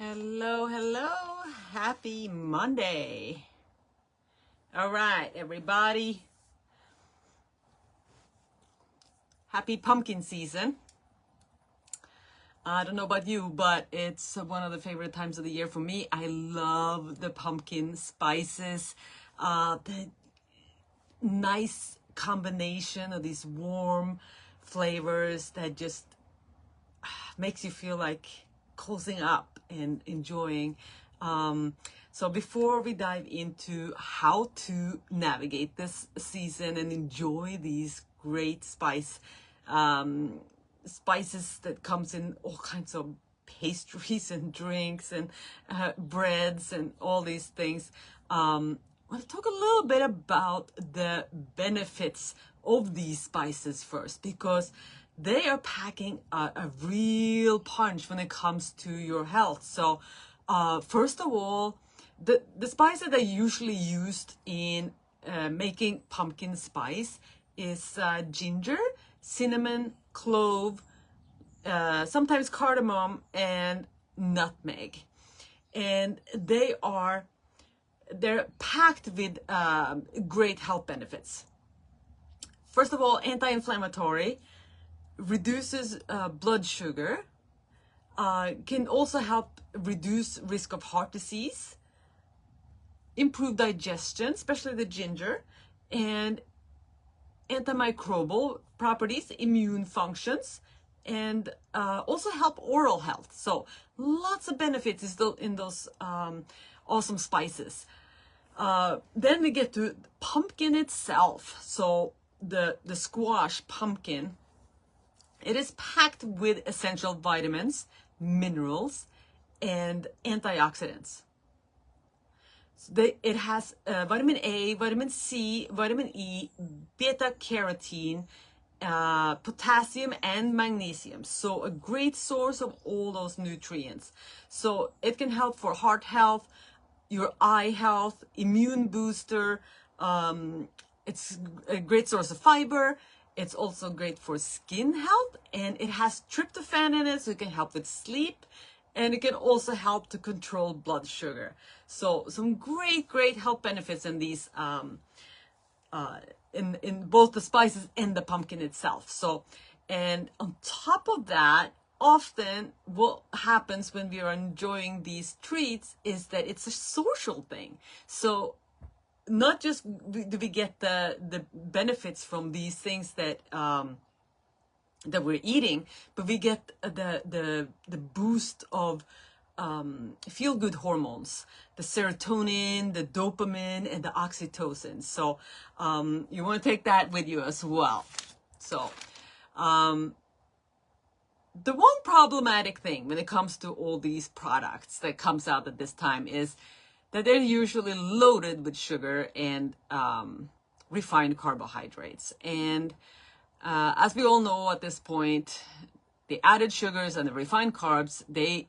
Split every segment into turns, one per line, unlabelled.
Hello, hello. Happy Monday. All right, everybody. Happy pumpkin season. I don't know about you, but it's one of the favorite times of the year for me. I love the pumpkin spices, the nice combination of these warm flavors that just makes you feel like closing up and enjoying. So before we dive into how to navigate this season and enjoy these great spices that comes in all kinds of pastries and drinks and breads and all these things, I want to talk a little bit about the benefits of these spices first, because they are packing a real punch when it comes to your health. So first of all, the spices that are usually used in making pumpkin spice is ginger, cinnamon, clove, sometimes cardamom, and nutmeg. And they're packed with great health benefits. First of all, anti-inflammatory, reduces blood sugar, can also help reduce risk of heart disease, improve digestion, especially the ginger, and antimicrobial properties, immune functions, and also help oral health. So lots of benefits in those awesome spices. Then we get to pumpkin itself. So the squash pumpkin, it is packed with essential vitamins, minerals, and antioxidants. So it has vitamin A, vitamin C, vitamin E, beta carotene, potassium, and magnesium. So a great source of all those nutrients. So it can help for heart health, your eye health, immune booster. It's a great source of fiber. It's also great for skin health, and it has tryptophan in it, so it can help with sleep, and it can also help to control blood sugar. So some great health benefits in these, in both the spices and the pumpkin itself. So, and on top of that, often what happens when we are enjoying these treats is that it's a social thing. So not just do we get the benefits from these things that that we're eating, but we get the boost of feel-good hormones, the serotonin, the dopamine, and the oxytocin. So you want to take that with you as well. So the one problematic thing when it comes to all these products that comes out at this time is that they're usually loaded with sugar and refined carbohydrates. And as we all know at this point, the added sugars and the refined carbs, they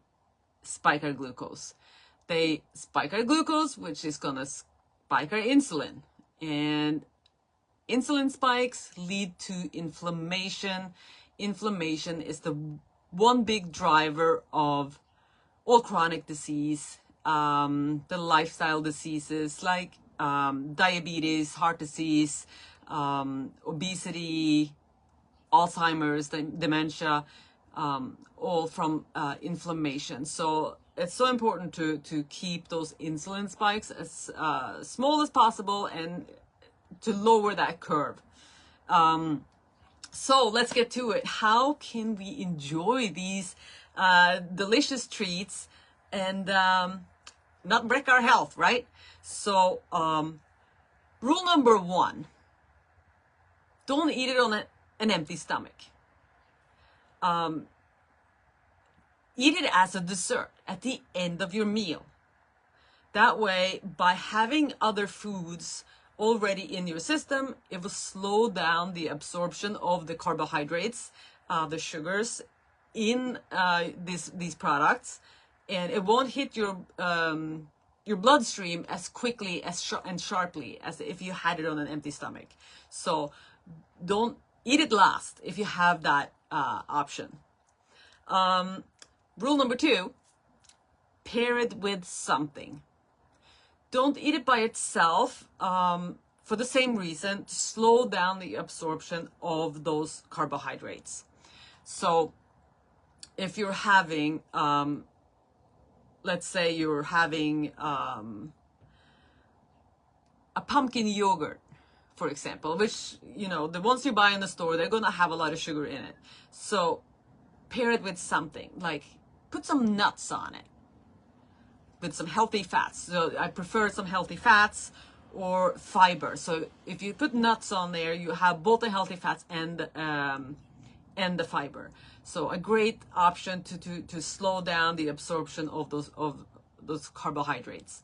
spike our glucose. They spike our glucose, which is going to spike our insulin. And insulin spikes lead to inflammation. Inflammation is the one big driver of all chronic disease, the lifestyle diseases like diabetes, heart disease, obesity, Alzheimer's, dementia, all from inflammation. So it's so important to keep those insulin spikes as small as possible and to lower that curve. So let's get to it. How can we enjoy these delicious treats and not wreck our health, right? So rule number one, don't eat it on an empty stomach. Eat it as a dessert at the end of your meal. That way, by having other foods already in your system, it will slow down the absorption of the carbohydrates, the sugars in these products, and it won't hit your bloodstream as quickly and sharply as if you had it on an empty stomach. So don't eat it last if you have that option. Rule number two, pair it with something. Don't eat it by itself, for the same reason, to slow down the absorption of those carbohydrates. So if you're having, let's say you're having a pumpkin yogurt, for example, which, you know, the ones you buy in the store, they're gonna have a lot of sugar in it. So pair it with something, like put some nuts on it with some healthy fats. So I prefer some healthy fats or fiber. So if you put nuts on there, you have both the healthy fats and the fiber. So a great option to slow down the absorption of those carbohydrates.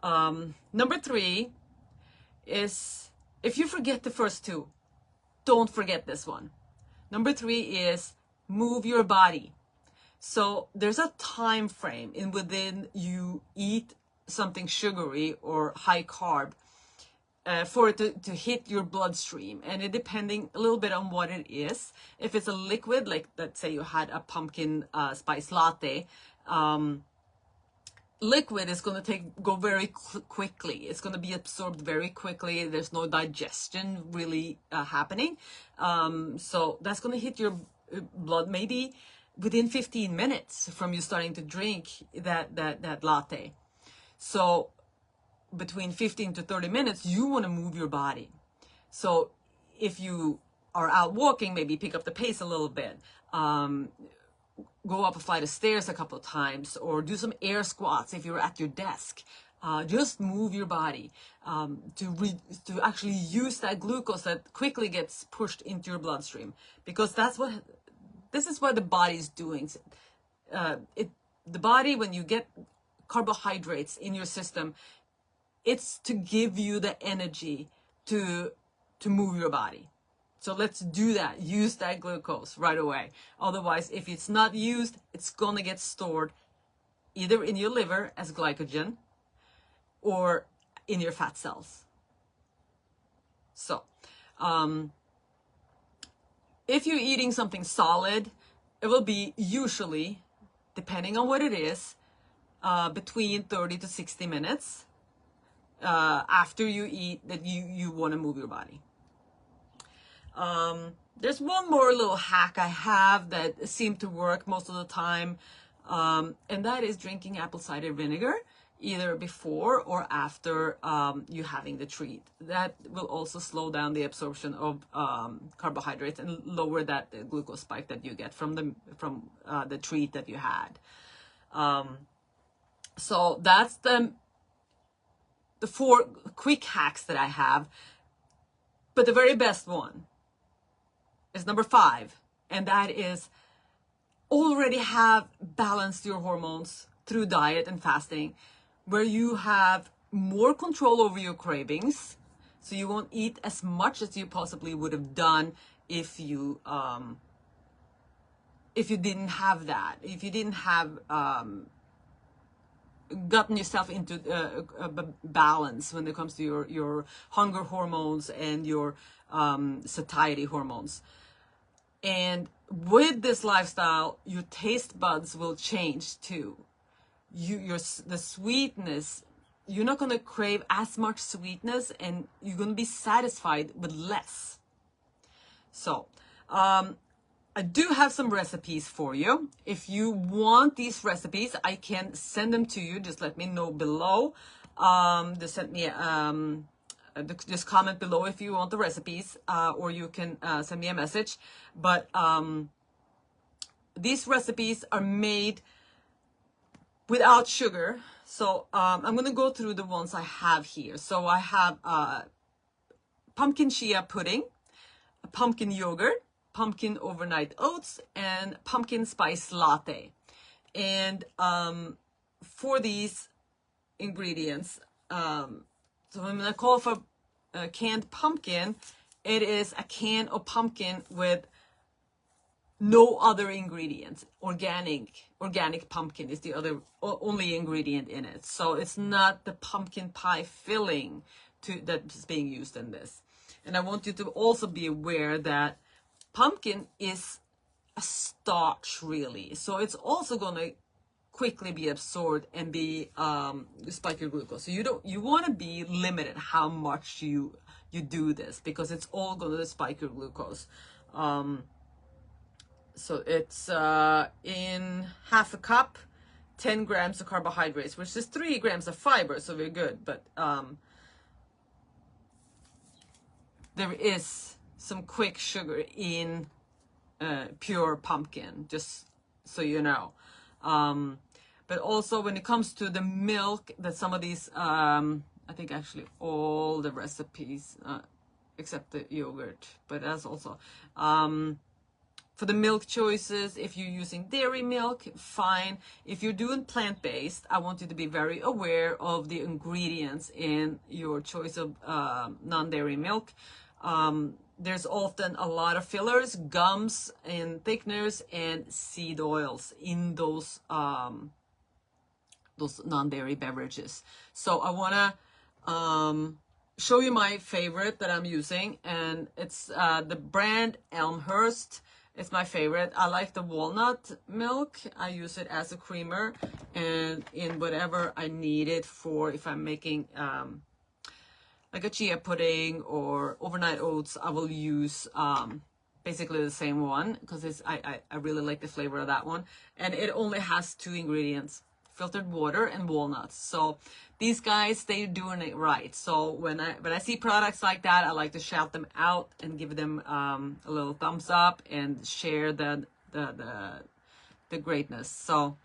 Number 3 is, if you forget the first 2, don't forget this one. Number 3 is move your body. So there's a time frame in within you eat something sugary or high carb for it to hit your bloodstream, and it depending a little bit on what it is. If it's a liquid, like let's say you had a pumpkin spice latte, liquid is going to go very quickly. It's going to be absorbed very quickly. There's no digestion really happening. So that's going to hit your blood maybe within 15 minutes from you starting to drink that latte. So between 15 to 30 minutes, you want to move your body. So if you are out walking, maybe pick up the pace a little bit. Go up a flight of stairs a couple of times, or do some air squats if you're at your desk. Just move your body to actually use that glucose that quickly gets pushed into your bloodstream, because this is what the body's doing. The body, when you get carbohydrates in your system, it's to give you the energy to move your body. So let's do that. Use that glucose right away. Otherwise, if it's not used, it's gonna get stored either in your liver as glycogen or in your fat cells. So, if you're eating something solid, it will be usually, depending on what it is, between 30 to 60 minutes after you eat that you want to move your body. There's one more little hack I have that seemed to work most of the time, and that is drinking apple cider vinegar either before or after you having the treat. That will also slow down the absorption of carbohydrates and lower that glucose spike that you get from the treat that you had. So that's the 4 quick hacks that I have. But the very best one is number 5, and that is already have balanced your hormones through diet and fasting, where you have more control over your cravings, so you won't eat as much as you possibly would have done if you didn't have that, if you didn't have gotten yourself into a balance when it comes to your hunger hormones and your satiety hormones. And with this lifestyle, your taste buds will change too. The sweetness, you're not going to crave as much sweetness, and you're going to be satisfied with less. So, I do have some recipes for you. If you want these recipes, I can send them to you. Just let me know below. Just send me just comment below if you want the recipes, or you can send me a message. But these recipes are made without sugar. So I'm going to go through the ones I have here. So I have pumpkin chia pudding, pumpkin yogurt, pumpkin overnight oats, and pumpkin spice latte. And for these ingredients, so I'm going to call for canned pumpkin. It is a can of pumpkin with no other ingredients. Organic pumpkin is the only ingredient in it. So it's not the pumpkin pie filling that's being used in this. And I want you to also be aware that pumpkin is a starch, really. So it's also going to quickly be absorbed and be spike your glucose. So you want to be limited how much you do this, because it's all going to spike your glucose. So it's in half a cup, 10 grams of carbohydrates, which is 3 grams of fiber, so we're good. But there is some quick sugar in pure pumpkin, just so you know. But also when it comes to the milk, that some of these, I think actually all the recipes, except the yogurt, but that's also, for the milk choices, if you're using dairy milk, fine. If you're doing plant-based, I want you to be very aware of the ingredients in your choice of non-dairy milk. There's often a lot of fillers, gums, and thickeners, and seed oils in those non-dairy beverages. So I want to show you my favorite that I'm using, and it's the brand Elmhurst. It's my favorite. I like the walnut milk. I use it as a creamer and in whatever I need it for. If I'm making like a chia pudding or overnight oats, I will use basically the same one, because I really like the flavor of that one. And it only has 2 ingredients: filtered water and walnuts. So these guys, they're doing it right. So when I see products like that, I like to shout them out and give them a little thumbs up and share the greatness. So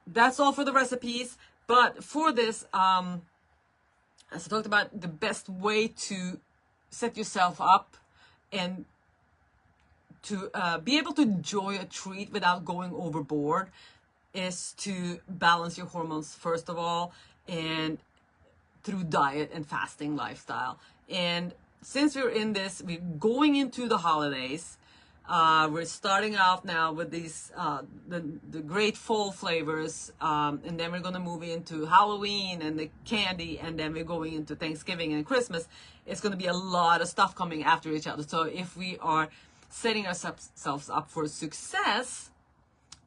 that's all for the recipes. But for this, as I talked about, the best way to set yourself up and to be able to enjoy a treat without going overboard is to balance your hormones, first of all, and through diet and fasting lifestyle. And since we're in this, we're going into the holidays. We're starting out now with these the great fall flavors, and then we're going to move into Halloween and the candy, and then we're going into Thanksgiving and Christmas. It's going to be a lot of stuff coming after each other. So if we are setting ourselves up for success,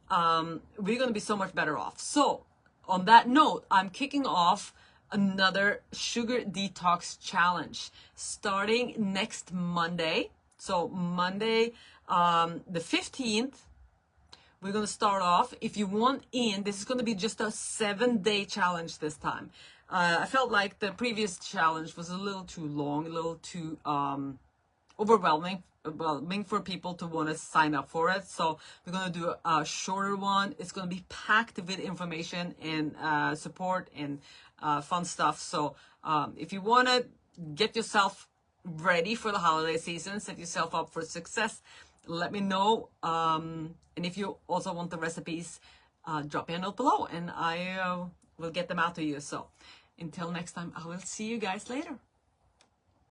we're going to be so much better off. So on that note, I'm kicking off another sugar detox challenge starting next Monday. So Monday, the 15th, we're going to start off. If you want in, this is going to be just a 7-day challenge this time. I felt like the previous challenge was a little too long, a little too overwhelming for people to want to sign up for it. So we're going to do a shorter one. It's going to be packed with information and support and fun stuff. So if you want to get yourself ready for the holiday season, set yourself up for success, let me know. And if you also want the recipes, drop me a note below and I will get them out to you. So until next time, I will see you guys later.